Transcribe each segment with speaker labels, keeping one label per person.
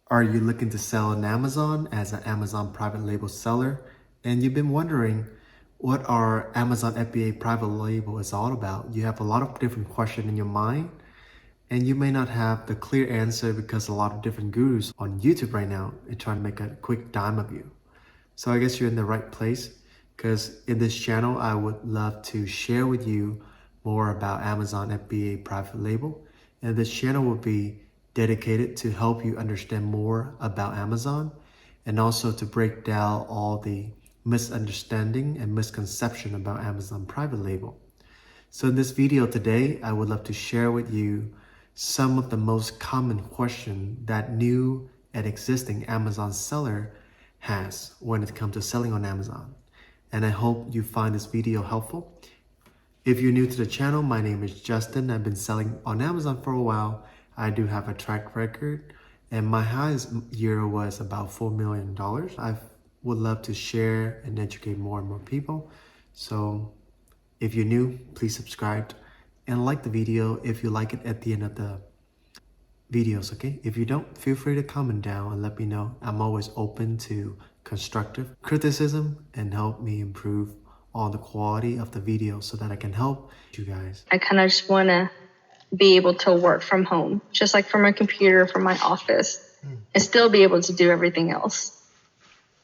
Speaker 1: Are you looking to sell on Amazon as an Amazon private label seller? And you've been wondering what our Amazon FBA private label is all about. You have a lot of different questions in your mind, and you may not have the clear answer because a lot of different gurus on YouTube right now are trying to make a quick dime of you. So I guess you're in the right place because in this channel, I would love to share with you more about Amazon FBA private label. And this channel will be dedicated to help you understand more about Amazon and also to break down all the misunderstanding and misconception about Amazon private label. So in this video today, I would love to share with you some of the most common questions that new and existing Amazon seller has when it comes to selling on Amazon. And I hope you find this video helpful. If you're new to the channel, my name is Justin. I've been selling on Amazon for a while. I do have a track record and my highest year was about $4 million. I would love to share and educate more and more people. So if you're new, please subscribe and like the video if you like it at the end of the videos, okay? If you don't, feel free to comment down and let me know. I'm always open to constructive criticism and help me improve on the quality of the video so that I can help you guys.
Speaker 2: I kind of just want to be able to work from home, just like from my computer, from my office, and still be able to do everything else.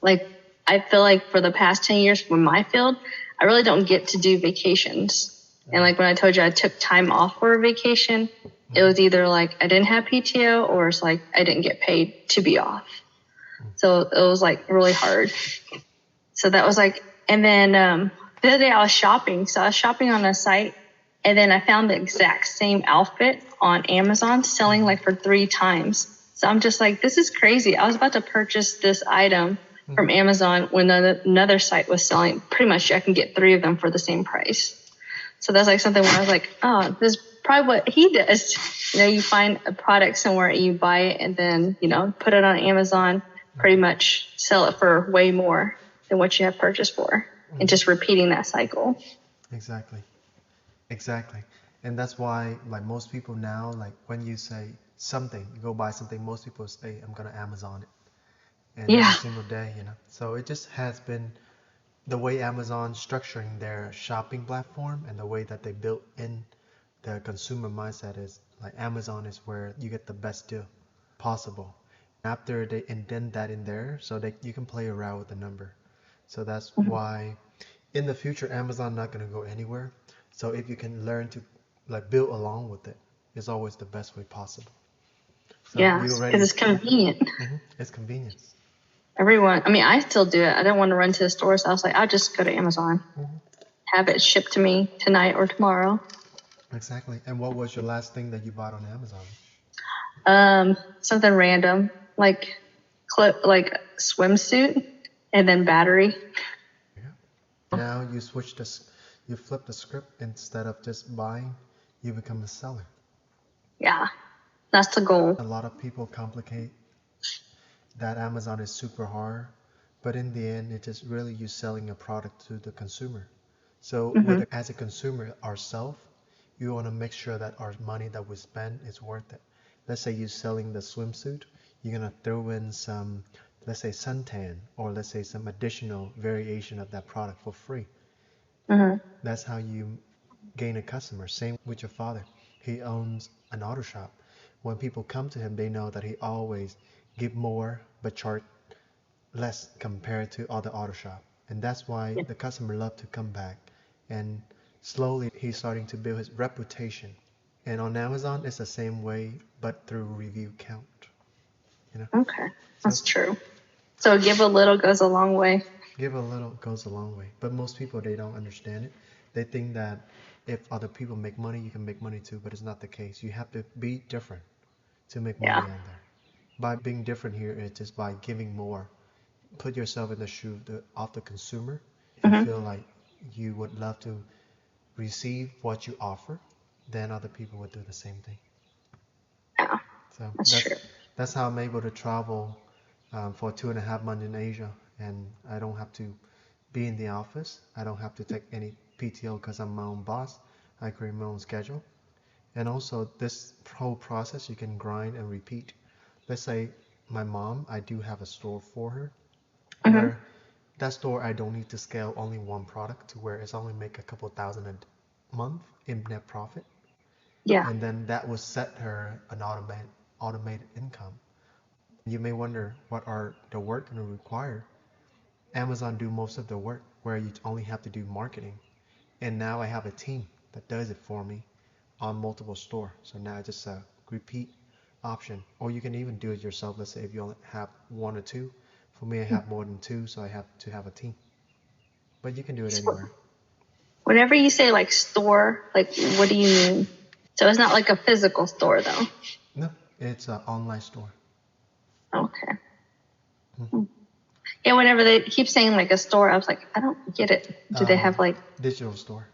Speaker 2: Like, I feel like for the past 10 years from my field, I really don't get to do vacations. And like when I told you I took time off for a vacation, it was either like I didn't have PTO or it's like I didn't get paid to be off. So it was like really hard. So that was like, and then the other day I was shopping. So I was shopping on a site and then I found the exact same outfit on Amazon selling like for 3 times. So I'm just like, this is crazy. I was about to purchase this item from Amazon when another site was selling. Pretty much I can get 3 of them for the same price. So that's like something where I was like, oh, this is probably what he does. You know, you find a product somewhere and you buy it and then, you know, put it on Amazon, pretty much sell it for way more than what you have purchased for, and just repeating that cycle.
Speaker 1: Exactly. And that's why like most people now, like when you say something, you go buy something, most people say, I'm gonna Amazon it. And
Speaker 2: Yeah.
Speaker 1: every single day, you know. So it just has been the way Amazon structuring their shopping platform and the way that they built in the consumer mindset is like Amazon is where you get the best deal possible. After they indent that in there so that you can play around with the number. So that's why in the future Amazon not going to go anywhere. So if you can learn to like build along with it, it's always the best way possible. So
Speaker 2: Yeah,
Speaker 1: you
Speaker 2: because
Speaker 1: already
Speaker 2: it's convenient.
Speaker 1: it's convenience.
Speaker 2: Everyone, I mean, I still do it. I don't want to run to the store, so I was like, I'll just go to Amazon, have it shipped to me tonight or tomorrow.
Speaker 1: Exactly. And what was your last thing that you bought on Amazon?
Speaker 2: Something random like like swimsuit and then battery.
Speaker 1: Yeah. Now you switch this, you flip the script. Instead of just buying, you become a seller.
Speaker 2: Yeah, that's the goal.
Speaker 1: A lot of people complicate that Amazon is super hard, but in the end, it's just really you selling a product to the consumer. So as a consumer ourselves, you want to make sure that our money that we spend is worth it. Let's say you're selling the swimsuit, you're going to throw in some, let's say suntan, or let's say some additional variation of that product for free. That's how you gain a customer. Same with your father. He owns an auto shop. When people come to him, they know that he always give more but charge less compared to other auto shop. And that's why the customer love to come back. And slowly he's starting to build his reputation. And on Amazon, it's the same way, but through review count. You know?
Speaker 2: Okay, that's true. So give a little goes a long way.
Speaker 1: Give a little goes a long way. But most people, they don't understand it. They think that if other people make money, you can make money too, but it's not the case. You have to be different to make money on there. By being different here, it's just by giving more. Put yourself in the shoe of the consumer. If you feel like you would love to receive what you offer, then other people would do the same thing.
Speaker 2: Yeah,
Speaker 1: So
Speaker 2: that's true.
Speaker 1: that's how I'm able to travel for 2.5 months in Asia, and I don't have to be in the office. I don't have to take any PTO because I'm my own boss. I create my own schedule. And also this whole process you can grind and repeat. Let's say my mom, I do have a store for her
Speaker 2: Mm-hmm.
Speaker 1: where that store I don't need to scale only one product to where it's only make a couple thousand a month in net profit.
Speaker 2: Yeah.
Speaker 1: And then that will set her an automated income. You may wonder what are the work going to require. Amazon do most of the work where you only have to do marketing. And now I have a team that does it for me on multiple store. So now it's just a repeat option. Or you can even do it yourself. Let's say if you only have one or two. For me, I have more than two, so I have to have a team. But you can do it
Speaker 2: So
Speaker 1: anywhere.
Speaker 2: whenever you say like store, like what do you mean? So it's not like a physical store though.
Speaker 1: No, it's an online store.
Speaker 2: Okay.
Speaker 1: Mhm.
Speaker 2: Yeah, whenever they keep saying like a store, I was like, I don't get it. Do they have like
Speaker 1: Digital store.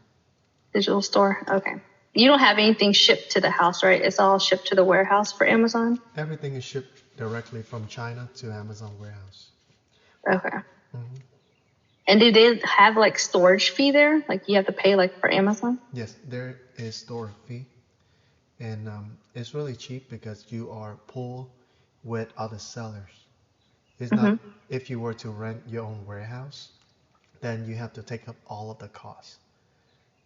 Speaker 2: digital store? Okay. You don't have anything shipped to the house, right? It's all shipped to the warehouse for Amazon?
Speaker 1: Everything is shipped directly from China to Amazon warehouse.
Speaker 2: Okay.
Speaker 1: Hmm.
Speaker 2: And do they have like storage fee there? Like you have to pay like for Amazon?
Speaker 1: Yes, there is store fee, and it's really cheap because you are pool with other sellers. It's not
Speaker 2: Mm-hmm.
Speaker 1: if you were to rent your own warehouse, then you have to take up all of the costs.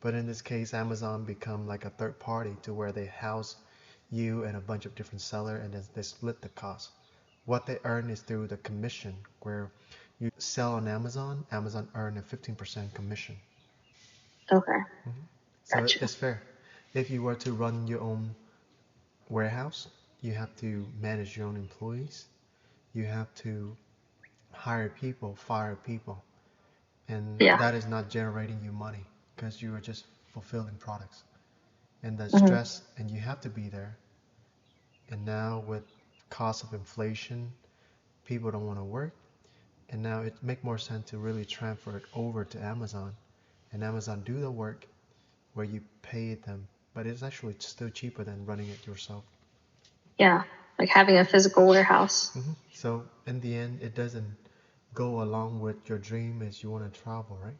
Speaker 1: But in this case, Amazon become like a third party to where they house you and a bunch of different sellers and then they split the cost. What they earn is through the commission, where you sell on Amazon, Amazon earn a 15% commission.
Speaker 2: Okay.
Speaker 1: So
Speaker 2: Gotcha.
Speaker 1: it's fair. If you were to run your own warehouse, you have to manage your own employees. You have to hire people, fire people, and
Speaker 2: Yeah.
Speaker 1: that is not generating you money because you are just fulfilling products. And that
Speaker 2: Mm-hmm.
Speaker 1: stress, and you have to be there. And now with cost of inflation, people don't want to work. And now it make more sense to really transfer it over to Amazon, and Amazon do the work where you pay them, but it's actually still cheaper than running it yourself.
Speaker 2: Yeah. Like having a physical warehouse.
Speaker 1: So in the end, it doesn't go along with your dream is you want to travel, right?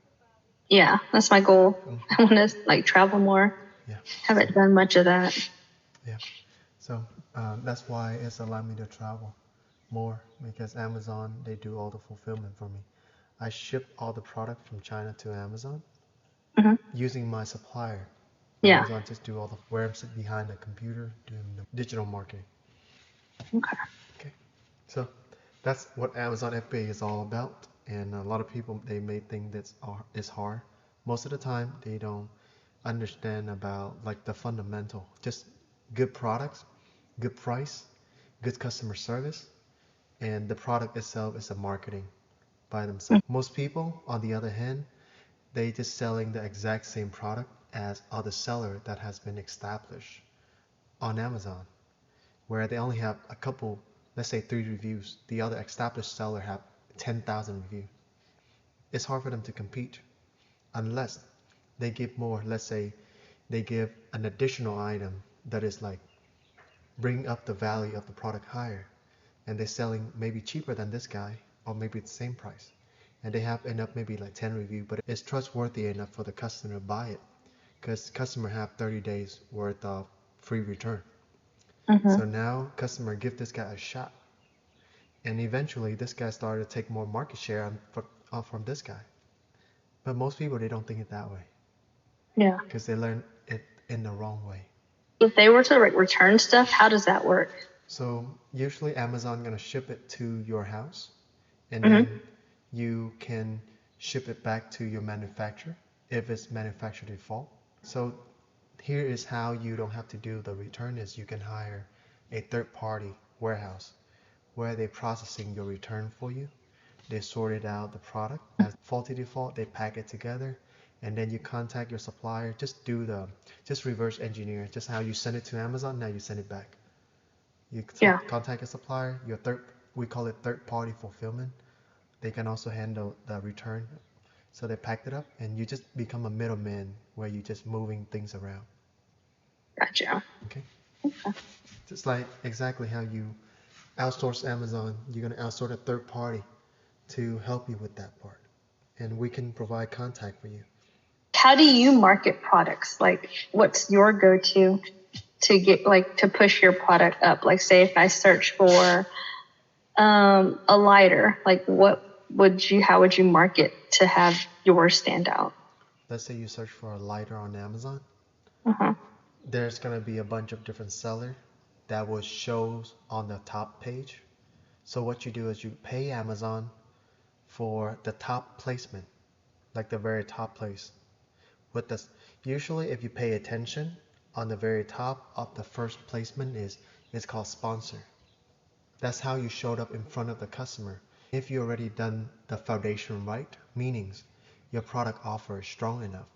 Speaker 2: Yeah. That's my goal.
Speaker 1: Mm-hmm.
Speaker 2: I want to like travel more.
Speaker 1: Yeah. So
Speaker 2: Haven't done much of that.
Speaker 1: yeah. So that's why it's allowed me to travel more because Amazon they do all the fulfillment for me. I ship all the product from China to Amazon
Speaker 2: Mm-hmm.
Speaker 1: using my supplier.
Speaker 2: Yeah.
Speaker 1: Amazon just do all the where I'm sitting behind the computer doing the digital marketing.
Speaker 2: Okay.
Speaker 1: Okay, so that's what Amazon FBA is all about. And a lot of people they may think that's is hard. Most of the time they don't understand about like the fundamental, just good products, good price, good customer service, and the product itself is a marketing by themselves. Most people, on the other hand, they just selling the exact same product as other seller that has been established on Amazon, where they only have a couple, let's say 3 reviews. The other established seller have 10,000 reviews. It's hard for them to compete unless they give more. Let's say they give an additional item that is like bring up the value of the product higher, and they're selling maybe cheaper than this guy, or maybe the same price. And they have enough maybe like 10 reviews, but it's trustworthy enough for the customer to buy it because customer have 30 days worth of free return.
Speaker 2: Mm-hmm.
Speaker 1: So now customer give this guy a shot, and eventually this guy started to take more market share from this guy. But most people they don't think it that way
Speaker 2: Yeah.
Speaker 1: because they learn it in the wrong way.
Speaker 2: If they were to like return stuff, how does that work?
Speaker 1: So usually Amazon gonna ship it to your house, and
Speaker 2: Mm-hmm.
Speaker 1: then you can ship it back to your manufacturer if it's manufacturer default. So here is how you don't have to do the return is you can hire a third party warehouse where they're processing your return for you. They sorted out the product as faulty default, they pack it together, and then you contact your supplier, just reverse engineer, just how you send it to Amazon, now you send it back. You
Speaker 2: Yeah.
Speaker 1: contact a supplier, we call it third party fulfillment. They can also handle the return. So they packed it up and you just become a middleman where you're just moving things around.
Speaker 2: Gotcha.
Speaker 1: Okay? Just like exactly how you outsource Amazon, you're going to outsource a third party to help you with that part. And we can provide contact for you.
Speaker 2: How do you market products? Like, what's your go-to to get like to push your product up? Like, say if I search for A lighter. Like how would you market to have yours stand out?
Speaker 1: Let's say you search for a lighter on Amazon.
Speaker 2: Uh-huh.
Speaker 1: There's gonna be a bunch of different sellers that will show on the top page. So what you do is you pay Amazon for the top placement, like the very top place. With this, usually if you pay attention, on the very top of the first placement is called sponsor. That's how you showed up in front of the customer. If you already done the foundation right, meanings your product offer is strong enough.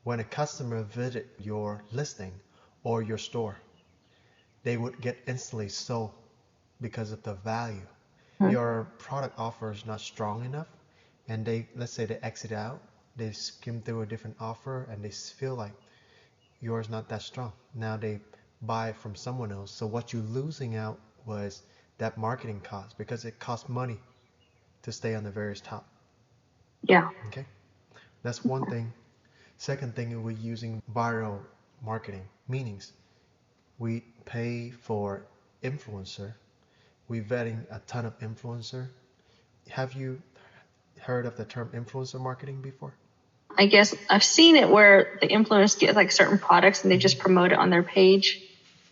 Speaker 1: When a customer visit your listing or your store, they would get instantly sold because of the value. Your product offer is not strong enough, and let's say they exit out, they skim through a different offer, and they feel like yours not that strong. Now they buy it from someone else. So what you losing out was that marketing cost, because it costs money to stay on the very top.
Speaker 2: Yeah.
Speaker 1: Okay, that's one thing. Second thing, we're using viral marketing, meanings we pay for influencer. We're vetting a ton of influencer. Have you heard of the term influencer marketing before?
Speaker 2: I guess I've seen it where the influencers get like certain products and they just promote it on their page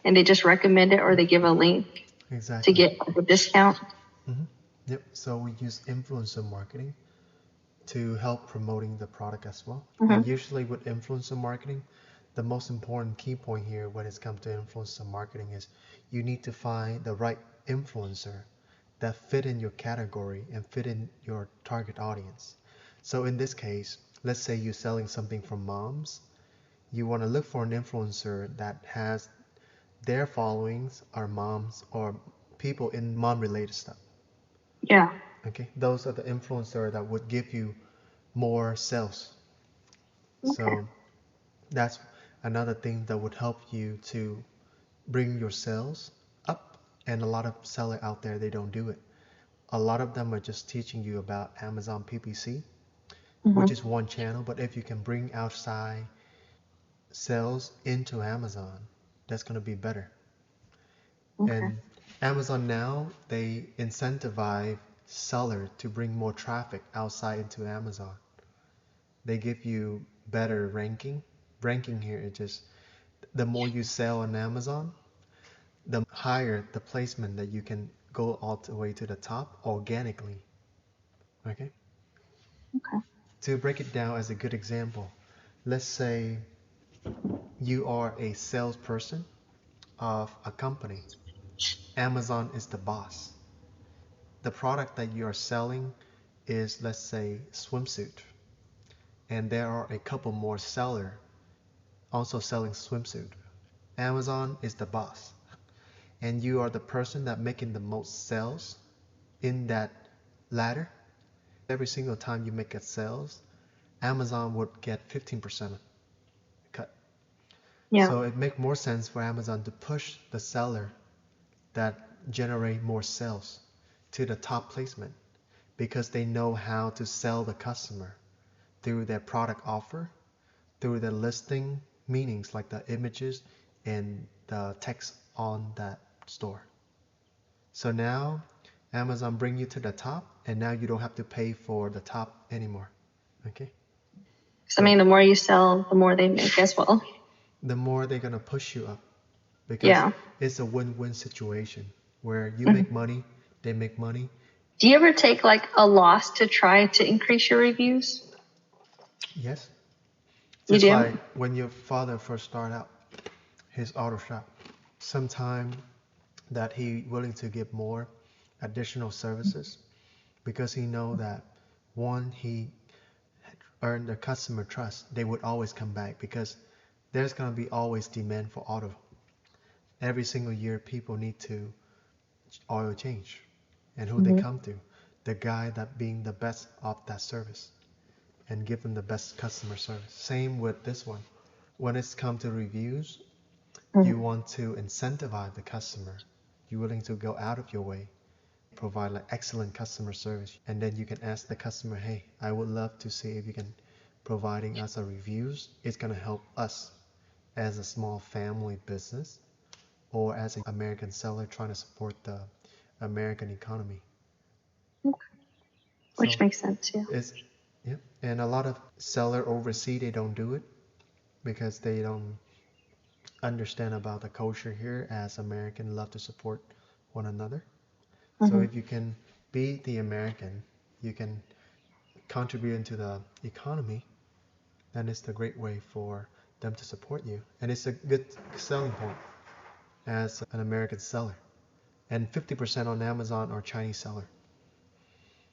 Speaker 2: and they just recommend it or they give a link to
Speaker 1: Exactly.
Speaker 2: get like a discount.
Speaker 1: Yep. So we use influencer marketing to help promoting the product as well. And usually with influencer marketing, the most important key point here when it's come to influencer marketing is you need to find the right influencer that fit in your category and fit in your target audience. So in this case, let's say you're selling something for moms. You want to look for an influencer that has their followings are moms or people in mom related stuff.
Speaker 2: Yeah.
Speaker 1: Okay, those are the influencer that would give you more sales.
Speaker 2: Okay.
Speaker 1: So that's another thing that would help you to bring your sales up. And a lot of sellers out there, they don't do it. A lot of them are just teaching you about Amazon PPC, which is one channel. But if you can bring outside sales into Amazon, that's going to be better.
Speaker 2: Okay.
Speaker 1: And Amazon now, they incentivize seller to bring more traffic outside into Amazon. They give you better ranking. Ranking here is just the more you sell on Amazon, the higher the placement that you can go all the way to the top organically. Okay?
Speaker 2: Okay.
Speaker 1: To break it down as a good example, let's say you are a salesperson of a company. Amazon is the boss. The product that you are selling is, let's say, swimsuit. And there are a couple more sellers also selling swimsuit. Amazon is the boss. And you are the person that making the most sales in that ladder. Every single time you make a sales, Amazon would get 15% cut.
Speaker 2: Yeah.
Speaker 1: So it makes more sense for Amazon to push the seller that generate more sales to the top placement because they know how to sell the customer through their product offer, through the listing meanings like the images and the text on that store. So now Amazon bring you to the top and now you don't have to pay for the top anymore. Okay?
Speaker 2: So, I mean, the more you sell, the more they make as well.
Speaker 1: The more they're gonna push you up because
Speaker 2: Yeah.
Speaker 1: it's a win-win situation where you make money, they make money.
Speaker 2: Do you ever take like a loss to try to increase your reviews?
Speaker 1: Yes.
Speaker 2: You
Speaker 1: Just
Speaker 2: do?
Speaker 1: like when your father first started out his auto shop, sometime that he willing to give more additional services because he know that one, he earned the customer trust. They would always come back because there's gonna be always demand for auto. Every single year people need to oil change. And who they come to? The guy that being the best of that service and give them the best customer service. Same with this one. When it's come to reviews, you want to incentivize the customer. You're willing to go out of your way, provide like excellent customer service, and then you can ask the customer, hey, I would love to see if you can providing us a reviews. It's gonna help us as a small family business or as an American seller trying to support the American economy.
Speaker 2: Which
Speaker 1: So
Speaker 2: makes sense, yeah.
Speaker 1: it's yeah, and a lot of seller overseas they don't do it because they don't understand about the culture here. As American, love to support one another. So
Speaker 2: Hmm.
Speaker 1: if you can be the American, you can contribute into the economy, then it's the great way for them to support you. And it's a good selling point as an American seller. And 50% on Amazon are Chinese seller.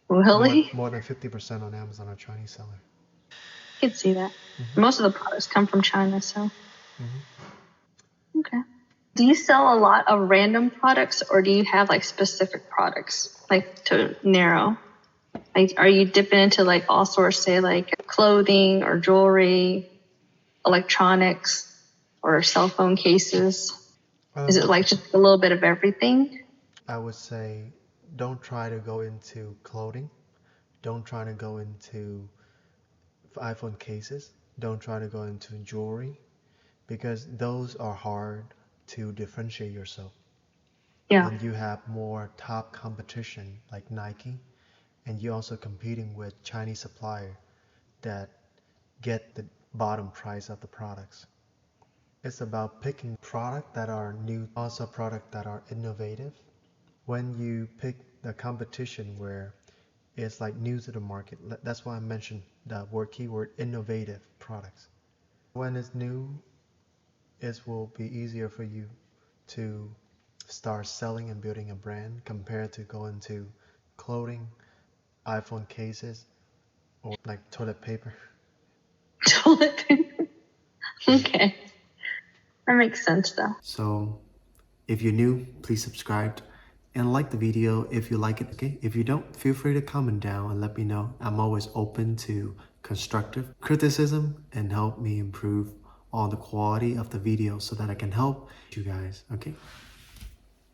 Speaker 2: Really?
Speaker 1: More than 50% on Amazon are Chinese seller.
Speaker 2: I can see that.
Speaker 1: Hmm.
Speaker 2: Most of the products come from China, so
Speaker 1: Hmm.
Speaker 2: okay. Do you sell a lot of random products, or do you have like specific products, like to narrow? Like, are you dipping into like all sorts, say like clothing or jewelry, electronics, or cell phone cases? Is it
Speaker 1: Um,
Speaker 2: like just a little bit of everything?
Speaker 1: I would say don't try to go into clothing. Don't try to go into iPhone cases. Don't try to go into jewelry because those are hard to differentiate yourself.
Speaker 2: Yeah.
Speaker 1: And you have more top competition like Nike, and you're also competing with Chinese supplier that get the bottom price of the products. It's about picking product that are new, also product that are innovative. When you pick the competition where it's like new to the market, that's why I mentioned the word keyword innovative products. When it's new, it will be easier for you to start selling and building a brand compared to going to clothing, iPhone cases, or like toilet paper.
Speaker 2: Toilet paper. Okay. That makes sense though.
Speaker 1: So if you're new, please subscribe and like the video if you like it, okay? If you don't, feel free to comment down and let me know. I'm always open to constructive criticism and help me improve on the quality of the video so that I can help you guys, okay?